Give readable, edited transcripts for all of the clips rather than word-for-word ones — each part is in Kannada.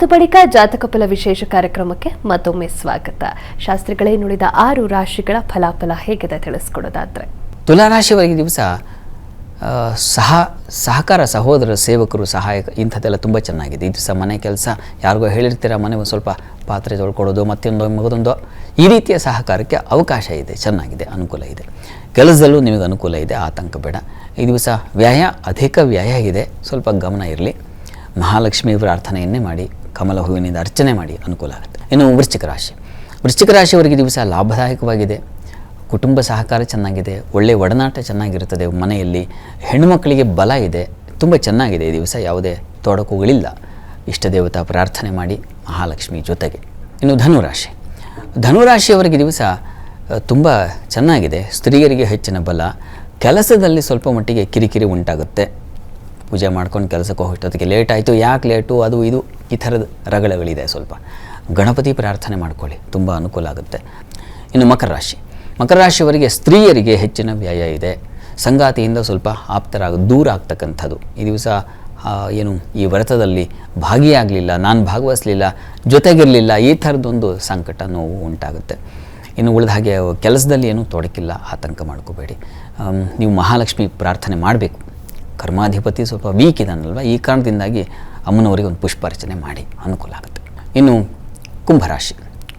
ಬಳಿಕ ಜಾತಕ ಫಲ ವಿಶೇಷ ಕಾರ್ಯಕ್ರಮಕ್ಕೆ ಮತ್ತೊಮ್ಮೆ ಸ್ವಾಗತ. ಶಾಸ್ತ್ರಿಗಳೇ, ನುಡಿದ 6 ರಾಶಿಗಳ ಫಲಾಫಲ ಹೇಗಿದೆ ತಿಳಿಸ್ಕೊಡೋದಾದ್ರೆ? ತುಲಾ ರಾಶಿಯವರಿಗೆ ದಿವಸ ಸಹಕಾರ, ಸಹೋದರ, ಸೇವಕರು, ಸಹಾಯಕ ಇಂಥದ್ದೆಲ್ಲ ತುಂಬ ಚೆನ್ನಾಗಿದೆ. ಈ ದಿವಸ ಮನೆ ಕೆಲಸ ಯಾರಿಗೋ ಹೇಳಿರ್ತೀರ, ಮನೆ ಒಂದು ಸ್ವಲ್ಪ ಪಾತ್ರೆ ತೊಳ್ಕೊಡೋದು, ಮತ್ತೊಂದೋ ಈ ರೀತಿಯ ಸಹಕಾರಕ್ಕೆ ಅವಕಾಶ ಇದೆ, ಚೆನ್ನಾಗಿದೆ, ಅನುಕೂಲ ಇದೆ. ಕೆಲಸದಲ್ಲೂ ನಿಮಗೆ ಅನುಕೂಲ ಇದೆ, ಆತಂಕ ಬೇಡ. ಈ ದಿವಸ ಅಧಿಕ ವ್ಯಯ ಇದೆ, ಸ್ವಲ್ಪ ಗಮನ ಇರಲಿ. ಮಹಾಲಕ್ಷ್ಮಿ ಪ್ರಾರ್ಥನೆಯನ್ನೇ ಮಾಡಿ, ಕಮಲ ಹೂವಿನಿಂದ ಅರ್ಚನೆ ಮಾಡಿ, ಅನುಕೂಲ ಆಗುತ್ತೆ. ಇನ್ನು ವೃಶ್ಚಿಕ ರಾಶಿಯವರಿಗೆ ದಿವಸ ಲಾಭದಾಯಕವಾಗಿದೆ. ಕುಟುಂಬ ಸಹಕಾರ ಚೆನ್ನಾಗಿದೆ, ಒಳ್ಳೆಯ ಒಡನಾಟ ಚೆನ್ನಾಗಿರುತ್ತದೆ. ಮನೆಯಲ್ಲಿ ಹೆಣ್ಣುಮಕ್ಕಳಿಗೆ ಬಲ ಇದೆ, ತುಂಬ ಚೆನ್ನಾಗಿದೆ ಈ ದಿವಸ. ಯಾವುದೇ ತೊಡಕುಗಳಿಲ್ಲ. ಇಷ್ಟ ದೇವತಾ ಪ್ರಾರ್ಥನೆ ಮಾಡಿ ಮಹಾಲಕ್ಷ್ಮಿ ಜೊತೆಗೆ. ಇನ್ನು ಧನುರಾಶಿಯವರಿಗೆ ದಿವಸ ತುಂಬ ಚೆನ್ನಾಗಿದೆ. ಸ್ತ್ರೀಯರಿಗೆ ಹೆಚ್ಚಿನ ಬಲ. ಕೆಲಸದಲ್ಲಿ ಸ್ವಲ್ಪ ಮಟ್ಟಿಗೆ ಕಿರಿಕಿರಿ ಉಂಟಾಗುತ್ತೆ. ಪೂಜೆ ಮಾಡ್ಕೊಂಡು ಕೆಲಸಕ್ಕೆ ಹೋಗೋಷ್ಟೊತ್ತಿಗೆ ಲೇಟ್ ಆಯಿತು, ಯಾಕೆ ಲೇಟು, ಅದು ಇದು ಈ ಥರದ ರಗಳೆಗಳಿದೆ. ಸ್ವಲ್ಪ ಗಣಪತಿ ಪ್ರಾರ್ಥನೆ ಮಾಡ್ಕೊಳ್ಳಿ, ತುಂಬ ಅನುಕೂಲ ಆಗುತ್ತೆ. ಇನ್ನು ಮಕರ ರಾಶಿಯವರಿಗೆ ಸ್ತ್ರೀಯರಿಗೆ ಹೆಚ್ಚಿನ ವ್ಯಯ ಇದೆ. ಸಂಗಾತಿಯಿಂದ ಸ್ವಲ್ಪ ದೂರ ಆಗ್ತಕ್ಕಂಥದ್ದು. ಈ ದಿವಸ ಈ ವ್ರತದಲ್ಲಿ ಭಾಗಿಯಾಗಲಿಲ್ಲ, ನಾನು ಭಾಗವಹಿಸಲಿಲ್ಲ, ಜೊತೆಗಿರಲಿಲ್ಲ, ಈ ಥರದೊಂದು ಸಂಕಟ, ನೋವು ಉಂಟಾಗುತ್ತೆ. ಇನ್ನು ಉಳಿದ ಹಾಗೆ ಕೆಲಸದಲ್ಲಿ ಏನೂ ತೊಡಕಿಲ್ಲ, ಆತಂಕ ಮಾಡ್ಕೋಬೇಡಿ. ನೀವು ಮಹಾಲಕ್ಷ್ಮಿ ಪ್ರಾರ್ಥನೆ ಮಾಡಬೇಕು. ಕರ್ಮಾಧಿಪತಿ ಸ್ವಲ್ಪ ವೀಕ್ ಇದ್ದಾನಲ್ವ, ಈ ಕಾರಣದಿಂದಾಗಿ ಅಮ್ಮನವರಿಗೆ ಒಂದು ಪುಷ್ಪಾರ್ಚನೆ ಮಾಡಿ, ಅನುಕೂಲ ಆಗುತ್ತೆ. ಇನ್ನು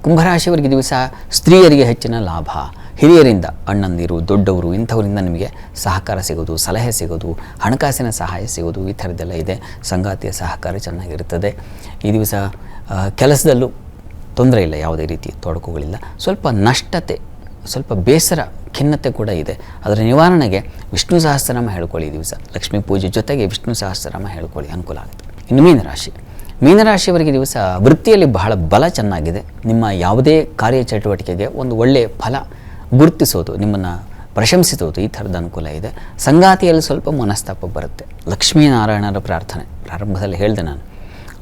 ಕುಂಭರಾಶಿಯವರಿಗೆ ದಿವಸ ಸ್ತ್ರೀಯರಿಗೆ ಹೆಚ್ಚಿನ ಲಾಭ. ಹಿರಿಯರಿಂದ, ಅಣ್ಣಂದಿರು, ದೊಡ್ಡವರು, ಇಂಥವರಿಂದ ನಿಮಗೆ ಸಹಕಾರ ಸಿಗೋದು, ಸಲಹೆ ಸಿಗೋದು, ಹಣಕಾಸಿನ ಸಹಾಯ ಸಿಗೋದು, ಈ ಥರದ್ದೆಲ್ಲ ಇದೆ. ಸಂಗಾತಿಯ ಸಹಕಾರ ಚೆನ್ನಾಗಿರುತ್ತದೆ. ಈ ದಿವಸ ಕೆಲಸದಲ್ಲೂ ತೊಂದರೆ ಇಲ್ಲ, ಯಾವುದೇ ರೀತಿ ತೊಡಕುಗಳಿಲ್ಲ. ಸ್ವಲ್ಪ ನಷ್ಟತೆ, ಸ್ವಲ್ಪ ಬೇಸರ, ಖಿನ್ನತೆ ಕೂಡ ಇದೆ. ಅದರ ನಿವಾರಣೆಗೆ ವಿಷ್ಣು ಸಹಸ್ರನಾಮ ಹೇಳ್ಕೊಳ್ಳಿ. ಈ ದಿವಸ ಲಕ್ಷ್ಮೀ ಪೂಜೆ ಜೊತೆಗೆ ವಿಷ್ಣು ಸಹಸ್ರನಾಮ ಹೇಳ್ಕೊಳ್ಳಿ, ಅನುಕೂಲ ಆಗುತ್ತೆ. ಇನ್ನು ಮೀನರಾಶಿಯವರಿಗೆ ದಿವಸ ವೃತ್ತಿಯಲ್ಲಿ ಬಹಳ ಬಲ ಚೆನ್ನಾಗಿದೆ. ನಿಮ್ಮ ಯಾವುದೇ ಕಾರ್ಯಚಟುವಟಿಕೆಗೆ ಒಂದು ಒಳ್ಳೆಯ ಫಲ ಗುರುತಿಸೋದು, ನಿಮ್ಮನ್ನು ಪ್ರಶಂಸಿಸೋದು, ಈ ಥರದ ಅನುಕೂಲ ಇದೆ. ಸಂಗಾತಿಯಲ್ಲಿ ಸ್ವಲ್ಪ ಮನಸ್ತಾಪ ಬರುತ್ತೆ. ಲಕ್ಷ್ಮೀನಾರಾಯಣರ ಪ್ರಾರ್ಥನೆ ಪ್ರಾರಂಭದಲ್ಲಿ ಹೇಳಿದೆ ನಾನು,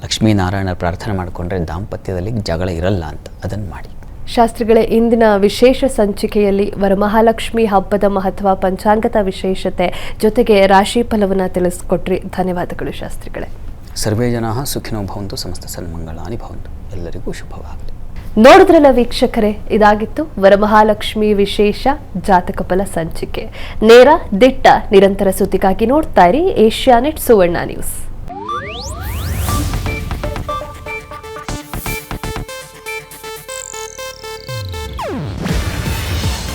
ಲಕ್ಷ್ಮೀನಾರಾಯಣರ ಪ್ರಾರ್ಥನೆ ಮಾಡಿಕೊಂಡ್ರೆ ದಾಂಪತ್ಯದಲ್ಲಿ ಜಗಳ ಇರಲ್ಲ ಅಂತ, ಅದನ್ನು ಮಾಡಿ. ಶಾಸ್ತ್ರಿಗಳೇ, ಇಂದಿನ ವಿಶೇಷ ಸಂಚಿಕೆಯಲ್ಲಿ ವರಮಹಾಲಕ್ಷ್ಮಿ ಹಬ್ಬದ ಮಹತ್ವ, ಪಂಚಾಂಗದ ವಿಶೇಷತೆ ಜೊತೆಗೆ ರಾಶಿ ಫಲವನ್ನು ತಿಳಿಸ್ಕೊಟ್ರಿ. ಧನ್ಯವಾದಗಳು ಶಾಸ್ತ್ರಿಗಳೇ. ಸರ್ವೇ ಜನಾಃ ಸುಖಿನೋ ಭವಂತು, ಸಮಸ್ತ ಸನ್ಮಂಗಳಾನಿ ಭವಂತು. ಎಲ್ಲರಿಗೂ ಶುಭವಾಗಲಿ. ನೋಡಿದ್ರಲ್ಲ ವೀಕ್ಷಕರೇ, ಇದಾಗಿತ್ತು ವರಮಹಾಲಕ್ಷ್ಮಿ ವಿಶೇಷ ಜಾತಕ ಫಲ ಸಂಚಿಕೆ. ನೇರ, ದಿಟ್ಟ, ನಿರಂತರ ಸುದ್ದಿಗಾಗಿ ನೋಡ್ತಾ ಇರಿ ಏಷ್ಯಾನೆಟ್ ಸುವರ್ಣ ನ್ಯೂಸ್.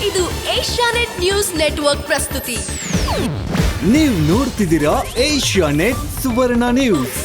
ಇದು ಏಷ್ಯಾನೆಟ್ ನ್ಯೂಸ್ ನೆಟ್ವರ್ಕ್ ಪ್ರಸ್ತುತಿ. ನೀವು ನೋಡ್ತಿದ್ದೀರಾ ಏಷ್ಯಾನೆಟ್ ಸುವರ್ಣ ನ್ಯೂಸ್.